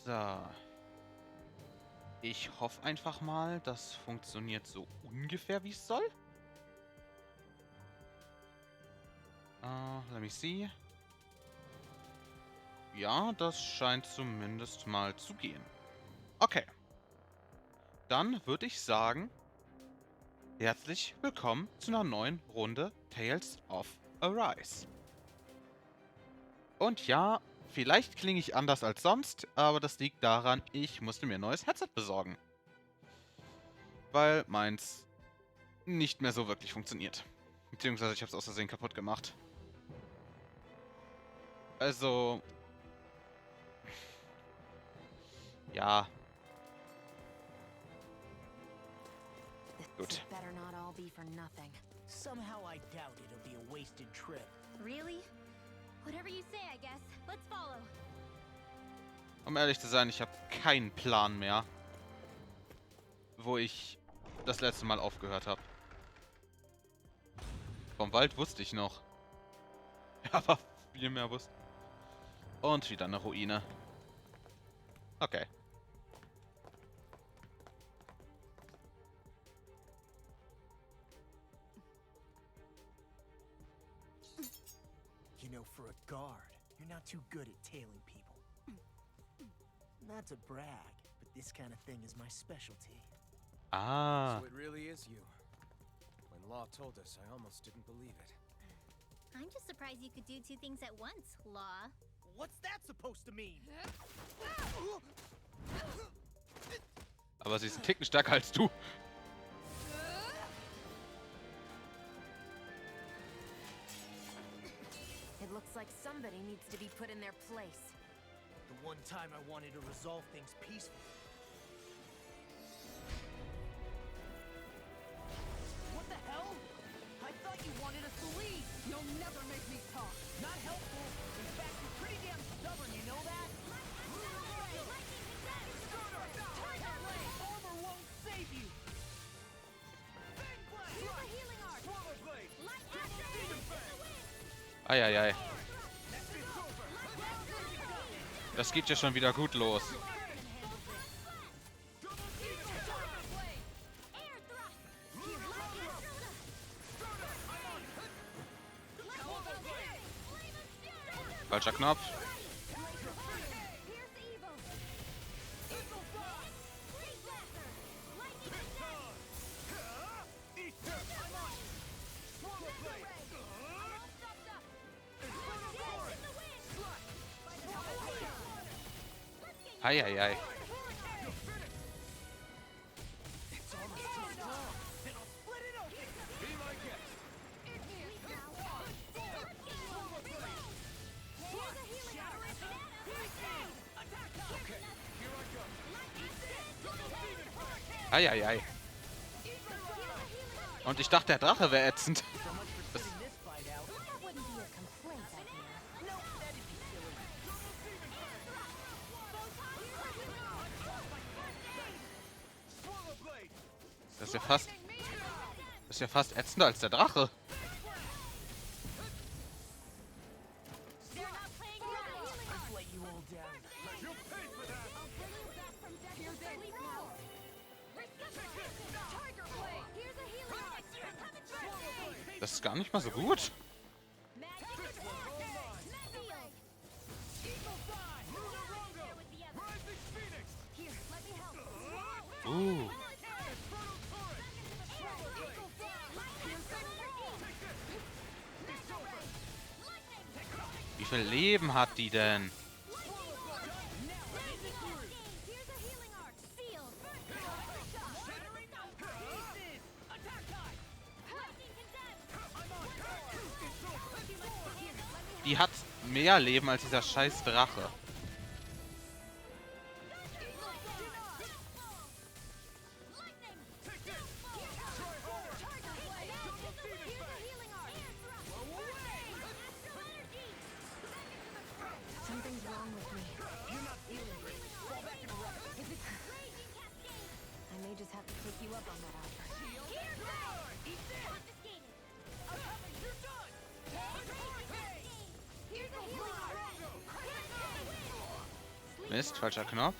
So. Ich hoffe einfach mal, das funktioniert so ungefähr, wie es soll. Let me see. Ja, das scheint zumindest mal zu gehen. Okay. Dann würde ich sagen, herzlich willkommen zu einer neuen Runde Tales of Arise. Und ja, vielleicht klinge ich anders als sonst, aber das liegt daran, ich musste mir ein neues Headset besorgen. Weil meins nicht mehr so wirklich funktioniert. Beziehungsweise ich habe es aus Versehen kaputt gemacht. Also... Ja. Gut. Better not all be for nothing. Somehow I doubt it'll be a wasted trip. Really? Whatever you say, I guess. Let's follow. Um ehrlich zu sein, ich habe keinen Plan mehr, wo ich das letzte Mal aufgehört habe. Vom Wald wusste ich noch. Aber viel mehr wusste. Und wieder eine Ruine. Okay. You know, for a guard, you're not too good at tailing people. Not to brag, but this kind of thing is my specialty. Ah. So it really is you. When Law told us, I almost didn't believe it. I'm just surprised you could do two things at once, Law. What's that supposed to mean? Aber sie ist ein Ticken stärker als du. It looks like somebody needs to be put in their place. The one time I wanted to resolve things peacefully. What the hell? I thought you wanted us to leave. You'll never make me talk. Not helpful. In fact, you're pretty damn stubborn, you know that? Tiger Blade! Armor won't save you! Bang Blade! Here's a healing art. Swallow Blade! Light Demon Eieiei. Das geht ja schon wieder gut los. Falscher Knopf. Eieiei. Eieiei. Und ich dachte, der Drache wäre ätzend. Das Das ist ja fast... Das ist ja fast ätzender als der Drache. Das ist gar nicht mal so gut. Wie viel Leben hat die denn? Die hat mehr Leben als dieser scheiß Drache. Something's wrong with me. You're not feeling great. Fall back and rest. I may just have to take you up on that offer. Eat this! You're done! Here's a healing art. Mist, falscher Knopf.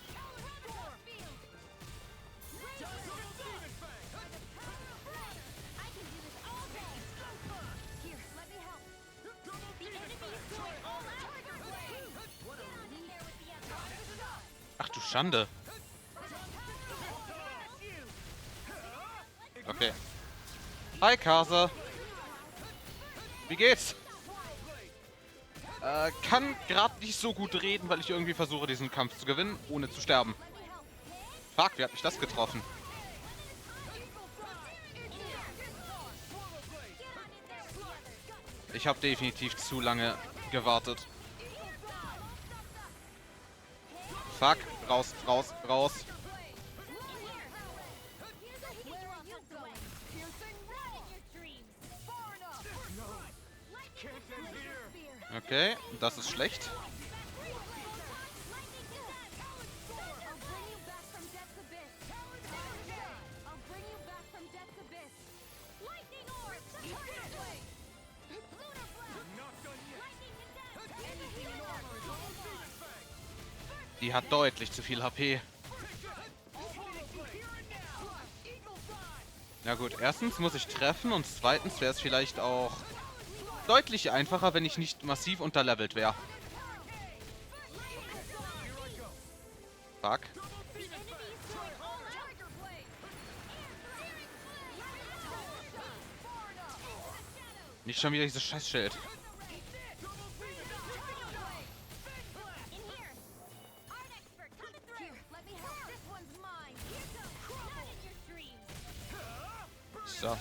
Ach du Schande. Okay. Hi, Kase. Wie geht's? Kann gerade nicht so gut reden, weil ich irgendwie versuche, diesen Kampf zu gewinnen, ohne zu sterben. Fuck, wie hat mich das getroffen? Ich habe definitiv zu lange gewartet. Fuck, raus, raus, raus. Okay, das ist schlecht. Die hat deutlich zu viel HP. Na gut, erstens muss ich treffen und zweitens wäre es vielleicht auch deutlich einfacher, wenn ich nicht massiv unterlevelt wäre. Fuck. Nicht schon wieder dieses Scheißschild. So.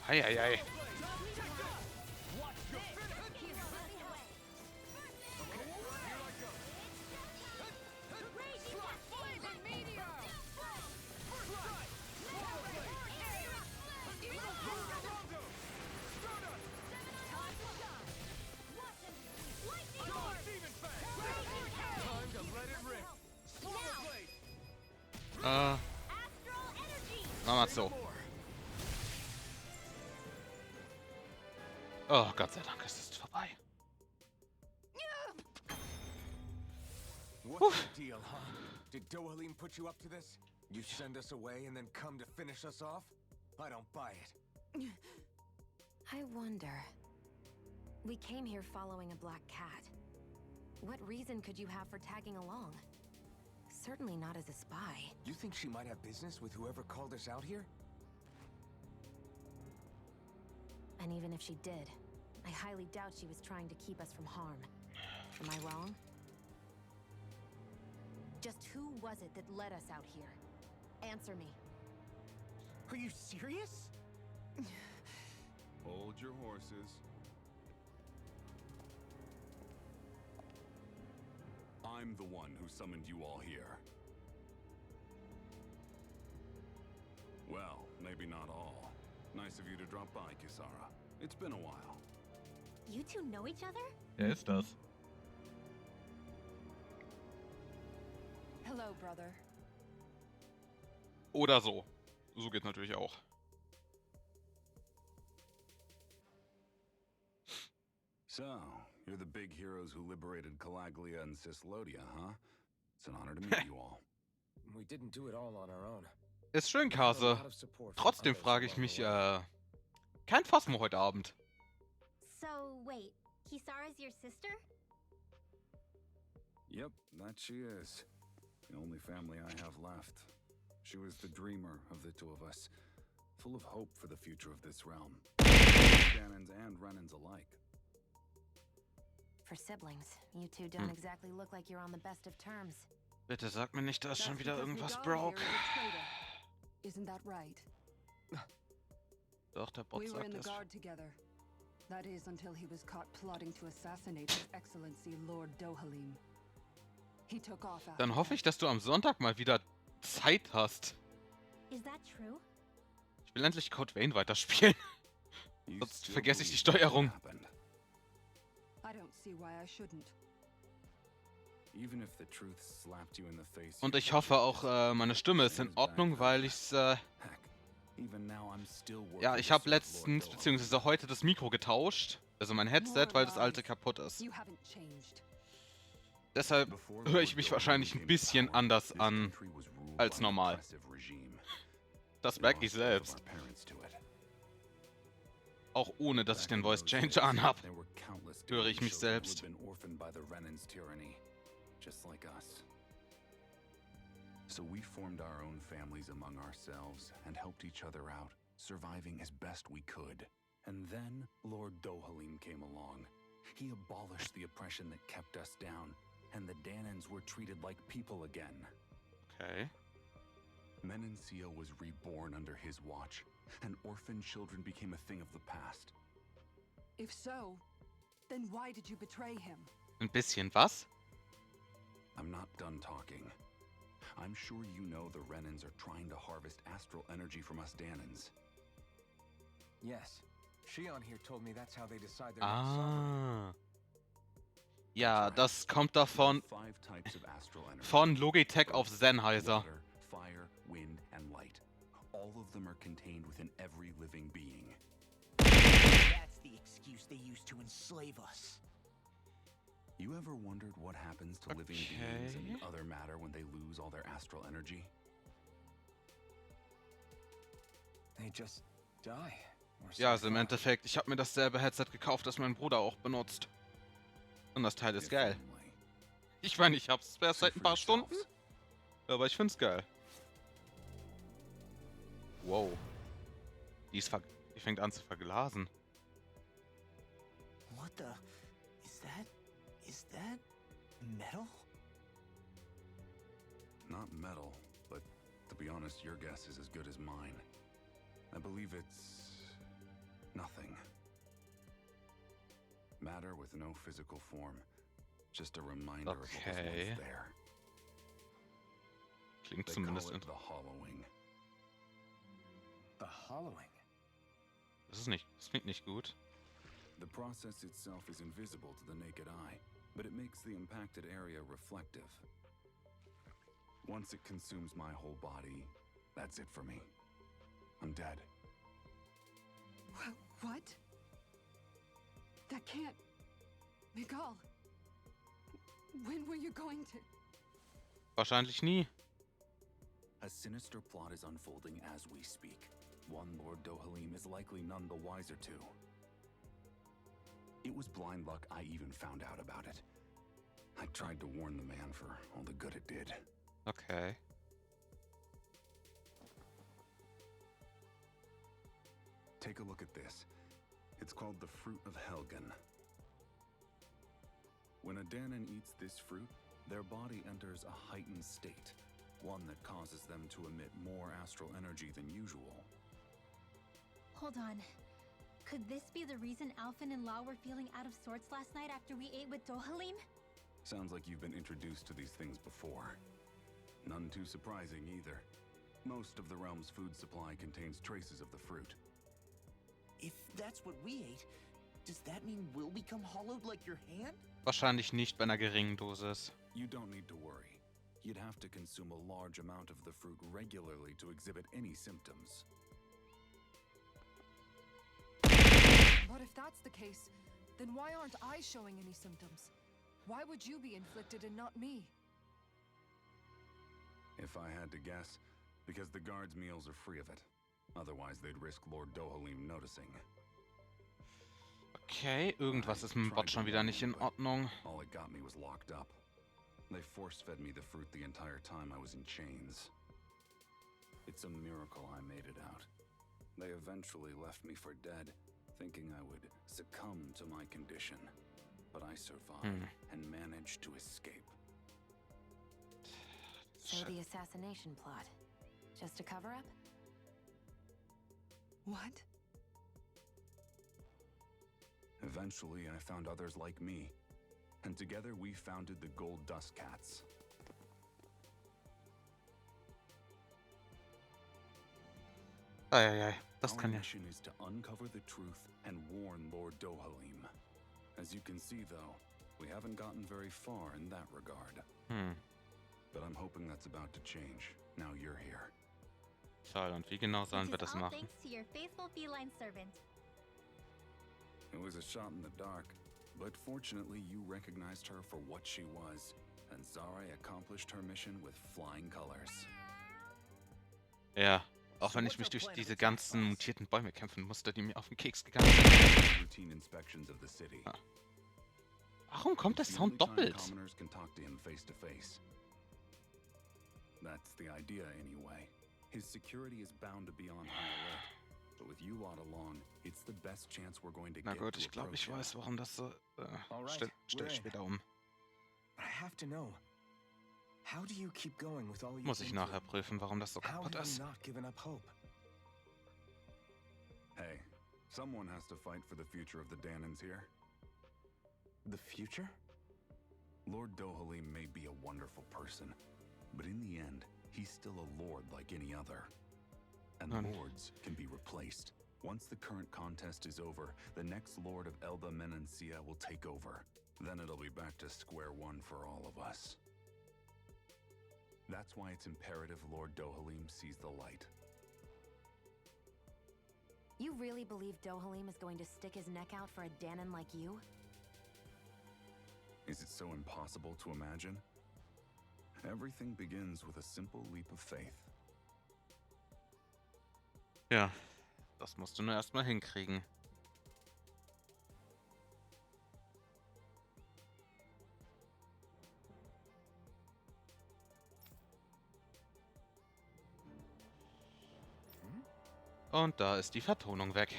Eieiei. Machen wir so. Oh, Gott sei Dank ist es vorbei. What's the deal, huh? Did Dohalim put you up to this? You send us away and then come to finish us off? I don't buy it. I wonder. We came here following a black cat. What reason could you have for tagging along? Certainly not as a spy. You think she might have business with whoever called us out here? And even if she did, I highly doubt she was trying to keep us from harm. Am I wrong? Just who was it that led us out here? Answer me. Are you serious? Hold your horses. I'm the one who summoned you all here. Well, maybe not all. Nice of you to drop by, Kisara. It's been a while. You two know each other? Wer ist das? Hello, brother. Oder so. So geht's natürlich auch. So, you're the big heroes who liberated Calaglia and Cislodia, huh? It's an honor to meet you all. We didn't do it all on our own. Ist schön, Kase. Trotzdem frage ich mich, kein Phasmo heute Abend. So, wait, Kisara's your sister? Yep, that she is. The only family I have left. She was the dreamer of the two of us, full of hope for the future of this realm. Shannon's and Renan's alike. For siblings, you two don't exactly look like you're on the best of terms. Bitte sag mir nicht, da ist That's schon wieder because we irgendwas got broke. here as a traitor. Isn't that right? Doch, der Bot We were in sagt the es. guard together. That is until he was caught plotting to assassinate His Excellency Lord Dohalim. He took off after Dann hoffe that. ich, dass du am Sonntag mal wieder Zeit hast. Is that true? Ich will endlich Code Vein weiterspielen. You Sonst still vergesse ich die believe what Steuerung. happened. I don't see why I shouldn't. Even if the truth slapped you in the face. Und ich hoffe auch, meine Stimme ist in Ordnung, weil ich's, ja, ich habe letztens, beziehungsweise heute das Mikro getauscht. Also mein Headset, weil das alte kaputt ist. You haven't changed. Deshalb höre ich mich wahrscheinlich ein bisschen anders an als normal. Das merke ich selbst. Auch ohne, dass ich den Voice Changer anhab, höre ich mich selbst. So we formed our own families among ourselves and helped each other out, surviving as best we could. And then Lord Dohalim came along. He abolished the oppression that kept us down, and the Danans were treated like people again. Okay. Menencia was reborn under his watch, and orphan children became a thing of the past. If so, then why did you betray him? Ein bisschen was? I'm not done talking. I'm sure you know the Renans are trying to harvest astral energy from us Danans. Yes. Shion here told me that's how they decide their next sovereign. Ah. Ja, das kommt davon von Logitech auf Sennheiser. Water, fire, wind, and light. All of them are contained within every living being. That's the excuse they use to enslave us. You ever wondered what happens to living beings and other matter when they lose all their astral energy? They just die. Ja, also im Endeffekt, ich habe mir dasselbe Headset gekauft, das mein Bruder auch benutzt. Und das Teil ist geil. Ich meine, ich hab's erst seit ein paar Stunden, aber ich find's geil. Wow. Die fängt an zu verglasen. What the? Is that metal? Not metal, but to be honest, your guess is as good as mine. I believe it's nothing. Matter with no physical form. Just a reminder of what was once there. Klingt They zumindest call it the hollowing. The hollowing. Das klingt nicht gut. The process itself is invisible to the naked eye, but it makes the impacted area reflective. Once it consumes my whole body, that's it for me. I'm dead. What? That can't... Miguel, when were you going to... Wahrscheinlich nie. A sinister plot is unfolding as we speak. One Lord Dohalim is likely none the wiser to. It was blind luck I even found out about it. I tried to warn the man for all the good it did. Okay. Take a look at this. It's called the Fruit of Helgen. When a Danan eats this fruit, their body enters a heightened state, one that causes them to emit more astral energy than usual. Hold on. Could this be the reason Alphen and Lau were feeling out of sorts last night after we ate with Dohalim? Sounds like you've been introduced to these things before. None too surprising either. Most of the realm's food supply contains traces of the fruit. If that's what we ate, does that mean we'll become hollowed like your hand? Wahrscheinlich nicht bei einer geringen Dosis. You don't need to worry. You'd have to consume a large amount of the fruit regularly to exhibit any symptoms. But if that's the case, then why aren't I showing any symptoms? Why would you be inflicted and not me? If I had to guess, because the guards' meals are free of it. Otherwise, they'd risk Lord Dohalim noticing. Okay, irgendwas ist mit dem Bot schon wieder nicht in Ordnung. All it got me was locked up. They force-fed me the fruit the entire time I was in chains. It's a miracle I made it out. They eventually left me for dead, thinking I would succumb to my condition. But I survived and managed to escape. So the assassination plot, just a cover-up? What? Eventually, I found others like me, and together we founded the Gold Dust Cats. Eieiei, das kann Our ja... mission is to uncover the truth and warn Lord Dohalim. As you can see, though, we haven't gotten very far in that regard. But I'm hoping that's about to change. Now you're here. Toll, und wie genau sollen wir Which is das all machen? thanks to your faithful feline servant. It was a shot in the dark, but fortunately you recognized her for what she was, and Zare accomplished her mission with flying colors. Ja, auch wenn ich mich durch diese ganzen mutierten Bäume kämpfen musste, die mir auf den Keks gegangen sind. Routine inspections of the city. Ah. Warum kommt der It's the only Sound time doppelt? commoners can talk to him face to face. That's the idea anyway. His security is bound to be on high alert. But with you lot along, it's the best chance we're going to Na get gut, to ich glaube, ich approach weiß, warum das so... Alright, stell we're ich in. später um. But I have to know. How do you keep going with all you've Muss ich been nachher through? prüfen, warum das so How kaputt have you ist. not given up hope? Hey, someone has to fight for the future of the Danans here. The future? Lord Dohalim may be a wonderful person, but in the end, he's still a lord like any other. And Nun. lords can be replaced. Once the current contest is over, the next lord of Elda Menancia will take over. Then it'll be back to square one for all of us. That's why it's imperative Lord Dohalim sees the light. You really believe Dohalim is going to stick his neck out for a Danon like you? Is it so impossible to imagine? Everything begins with a simple leap of faith. Ja, das musst du nur erstmal hinkriegen. Und da ist die Vertonung weg.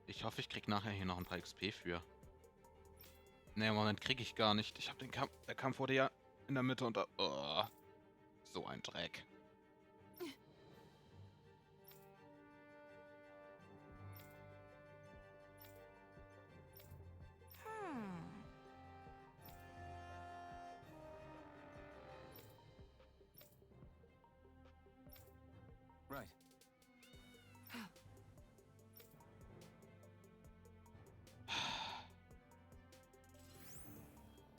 Ich hoffe, ich krieg nachher hier noch ein paar XP für. Ne, im Moment kriege ich gar nicht. Ich habe den Kampf. Der Kampf wurde ja in der Mitte und da. Oh, so ein Dreck. Right.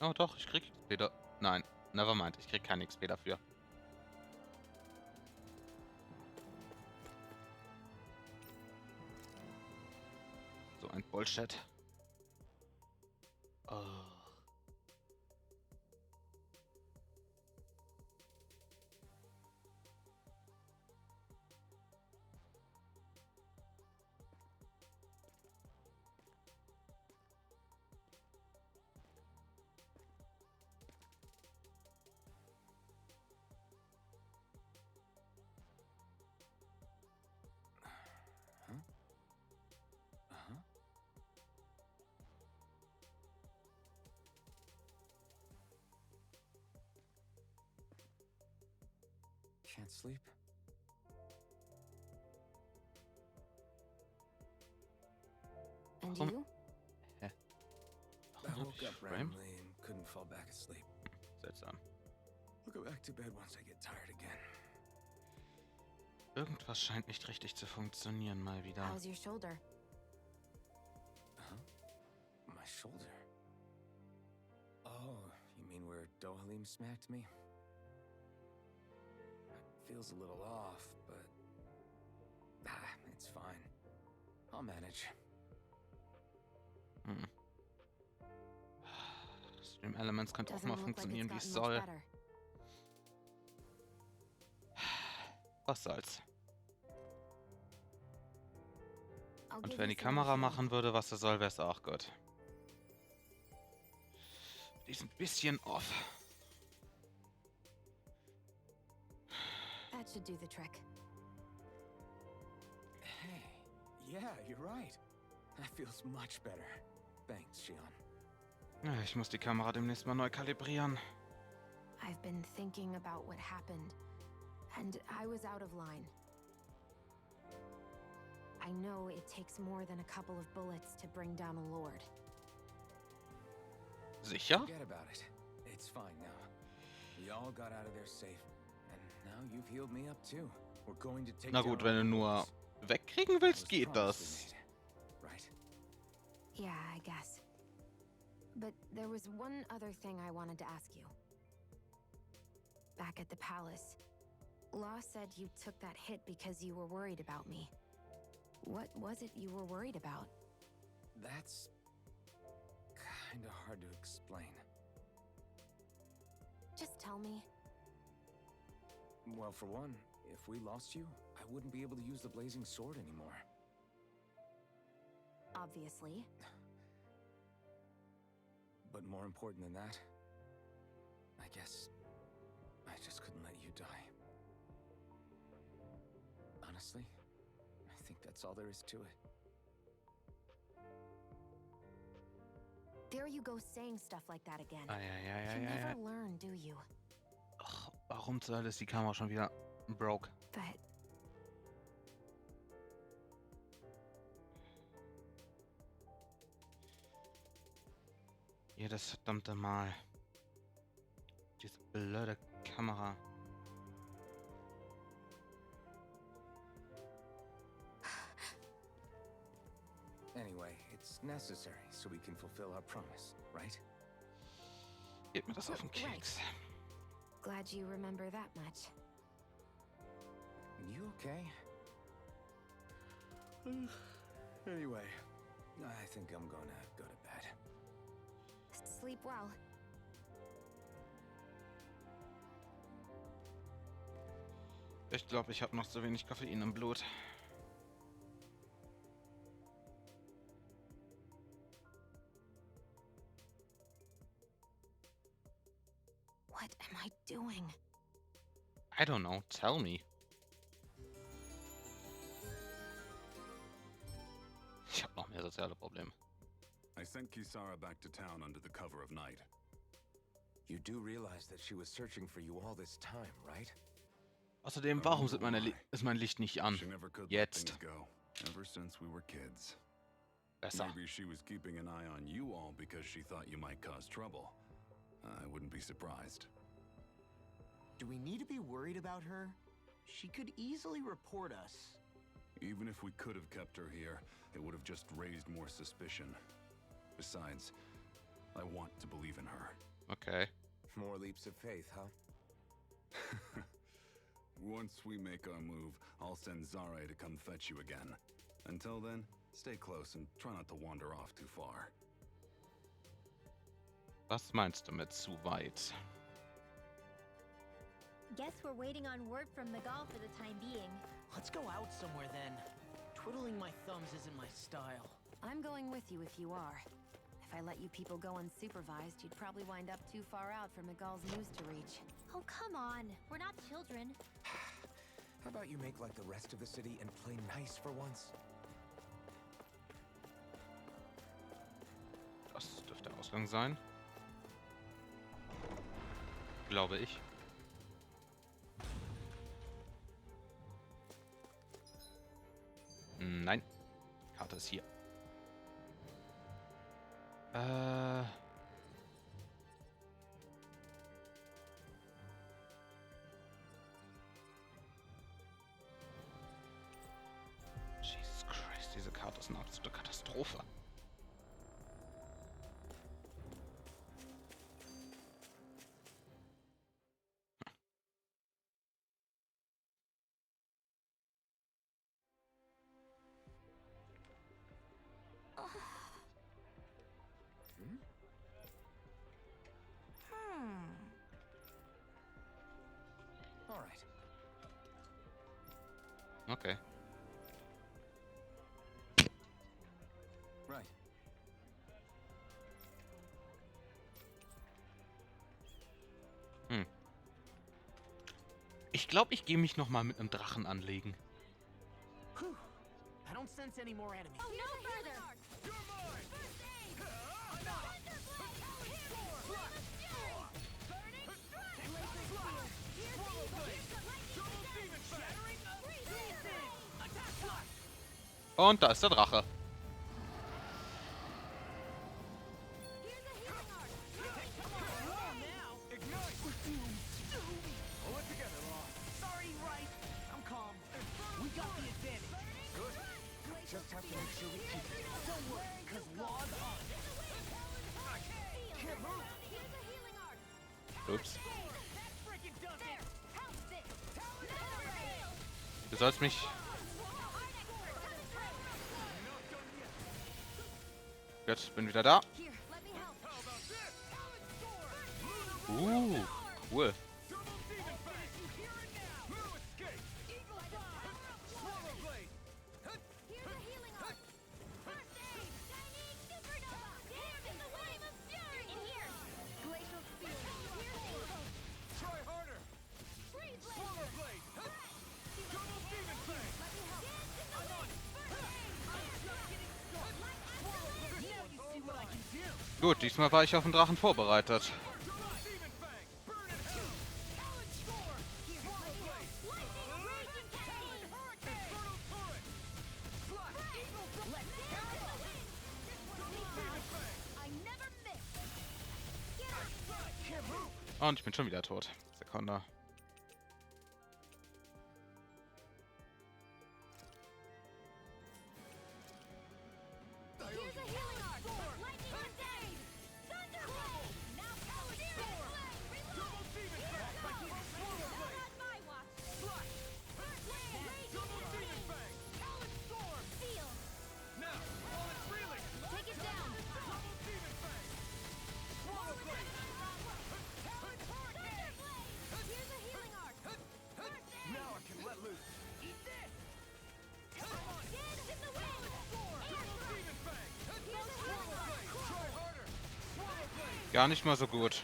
Oh doch, ich krieg XP da. Nein, nevermind, ich krieg kein XP dafür. So ein Bullshit. Oh. Can't sleep. And Warum- you? I Warum hab woke ich up Frame? randomly and couldn't fall back asleep. Seltsam. I'll go back to bed once I get tired again. Irgendwas scheint nicht richtig zu funktionieren mal wieder. How's your shoulder? Huh? My shoulder. Oh, you mean where Dohalim smacked me? It feels a little off, but it's fine. I'll manage. Hm. Stream Elements könnte auch Doesn't mal look like funktionieren, wie it's es gotten much soll. better. Was soll's. I'll Und give wenn you die some Kamera shade. machen würde, was sie soll, wäre es auch gut. Die ist ein bisschen off. That should do the trick. Hey, yeah, you're right. That feels much better. Thanks, Shion. Ja, ich muss die Kamera demnächst mal neu kalibrieren. I've been thinking about what happened, and I was out of line. I know it takes more than a couple of bullets to bring down a lord. Sicher? Forget about it. It's fine now. We all got out of there safe. And now you've healed me up too. We're going to take Na down gut, wenn du all the nur lords. wegkriegen That willst, was geht the promise we das. made, right? Yeah, I guess. But there was one other thing I wanted to ask you. Back at the palace, Law said you took that hit because you were worried about me. What was it you were worried about? That's kinda hard to explain. Just tell me. Well, for one, if we lost you, I wouldn't be able to use the blazing sword anymore. Obviously. But more important than that, I guess I just couldn't let you die. Honestly, I think that's all there is to it. There you go saying stuff like that again. You Eieieiei. never learn, do you? Ach, warum zur Hölle ist die Kamera schon wieder broke? But Jedes verdammte Mal. Diese blöde Kamera. Anyway, it's necessary so we can fulfill our promise, right? Geht mir das auf den Keks. glad you remember that much. You okay? Anyway, I think I'm gonna go to bed. Sleep well. Ich glaube, ich habe noch zu wenig Koffein im Blut. What am I doing? I don't know. Tell me. Ich habe noch mehr soziale Probleme. I sent Kisara back to town under the cover of night. You do realize that she was searching for you all this time, right? Außerdem, warum sind ist mein Licht nicht an? She never could let Jetzt. things go, ever since we were kids. Besser. Maybe she was keeping an eye on you all because she thought you might cause trouble. I wouldn't be surprised. Do we need to be worried about her? She could easily report us. Even if we could have kept her here, it would have just raised more suspicion. Besides, I want to believe in her. Okay. More leaps of faith, huh? Once we make our move, I'll send Zare to come fetch you again. Until then, stay close and try not to wander off too far. Was meinst du mit zu weit? Guess we're waiting on word from Miguel for the time being. Let's go out somewhere then. Twiddling my thumbs isn't my style. I'm going with you if you are. If I let you people go unsupervised, you'd probably wind up too far out for Miguel's news to reach. Oh, come on. We're not children. How about you make like the rest of the city and play nice for once? Das dürfte der Ausgang sein. Glaube ich. Nein. Die Karte ist hier. Jesus Christ, diese Karte ist eine absolute Katastrophe. All right. Okay. Right. Ich glaube, ich gehe mich noch mal mit einem Drachen anlegen. Whew. I don't sense any more enemies. Oh, no further! Und da ist der Drache. Ups. Du sollst mich... Jetzt bin wieder da. Cool. Gut, diesmal war ich auf den Drachen vorbereitet. Und ich bin schon wieder tot. Sekunde. Gar nicht mal so gut.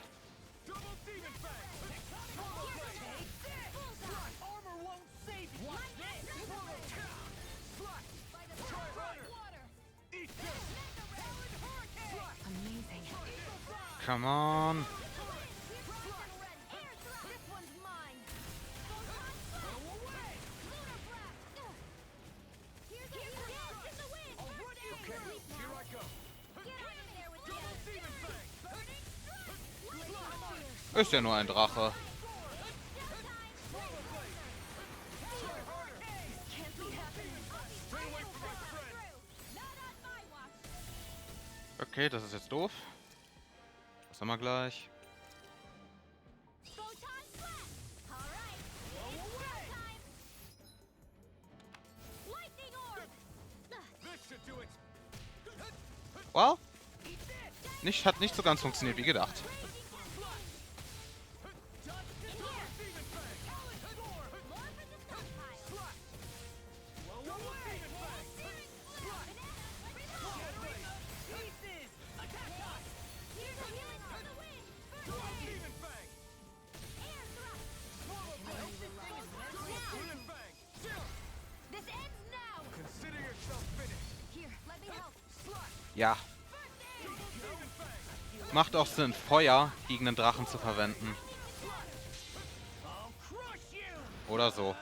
Come on. Ist ja nur ein Drache. Okay, das ist jetzt doof. Das haben wir gleich. Well, hat nicht so ganz funktioniert wie gedacht. Ja. Macht auch Sinn, Feuer gegen einen Drachen zu verwenden. Oder so.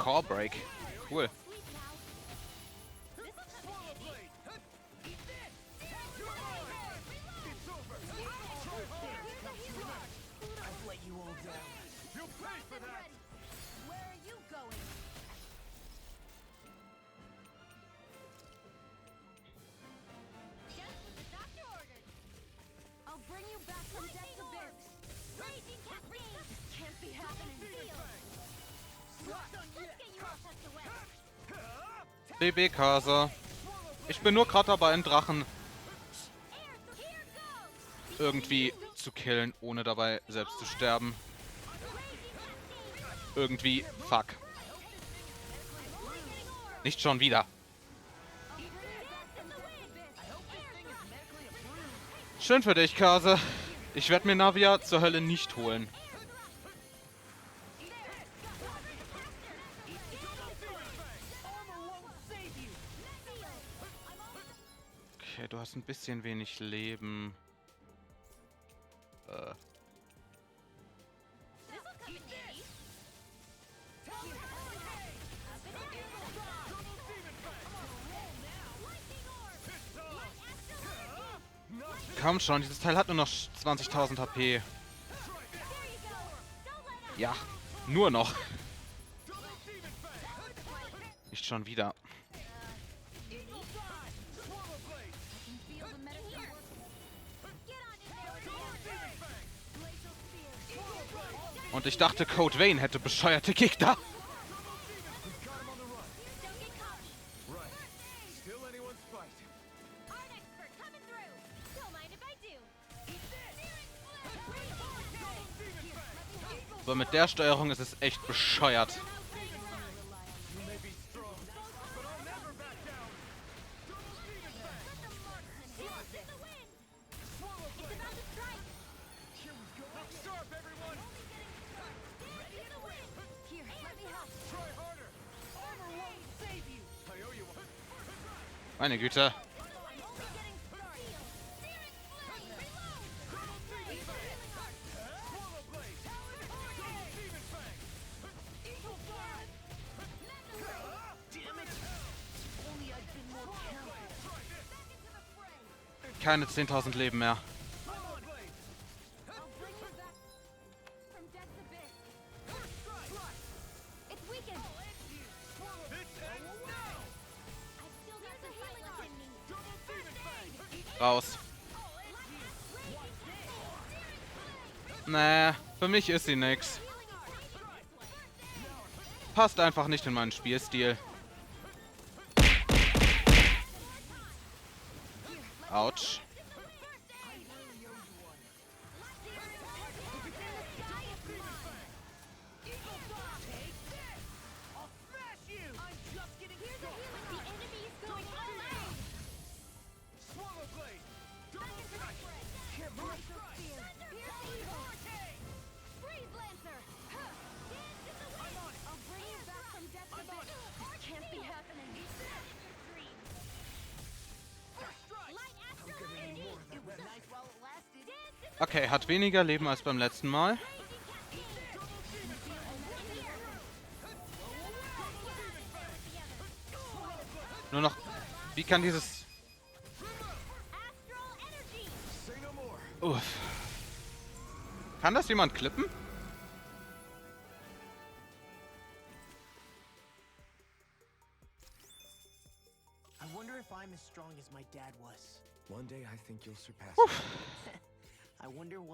Call break. Cool. BB-Kase. Ich bin nur gerade dabei, einen Drachen irgendwie zu killen, ohne dabei selbst zu sterben. Irgendwie. Fuck. Nicht schon wieder. Schön für dich, Kase. Ich werde mir Navia zur Hölle nicht holen. Okay, du hast ein bisschen wenig Leben. Komm schon, dieses Teil hat nur noch 20.000 HP. Ja, nur noch. Nicht schon wieder. Und ich dachte, Code Vein hätte bescheuerte Gegner. Aber mit der Steuerung ist es echt bescheuert. Meine Güte. Keine 10.000 Leben mehr. Raus. Nee, für mich ist sie nix. Passt einfach nicht in meinen Spielstil. Autsch. Okay, hat weniger Leben als beim letzten Mal. Nur noch... Wie kann dieses... Uff. Kann das jemand klippen? I wonder if I'm as strong as my dad was. One day I think you'll surpass I wonder what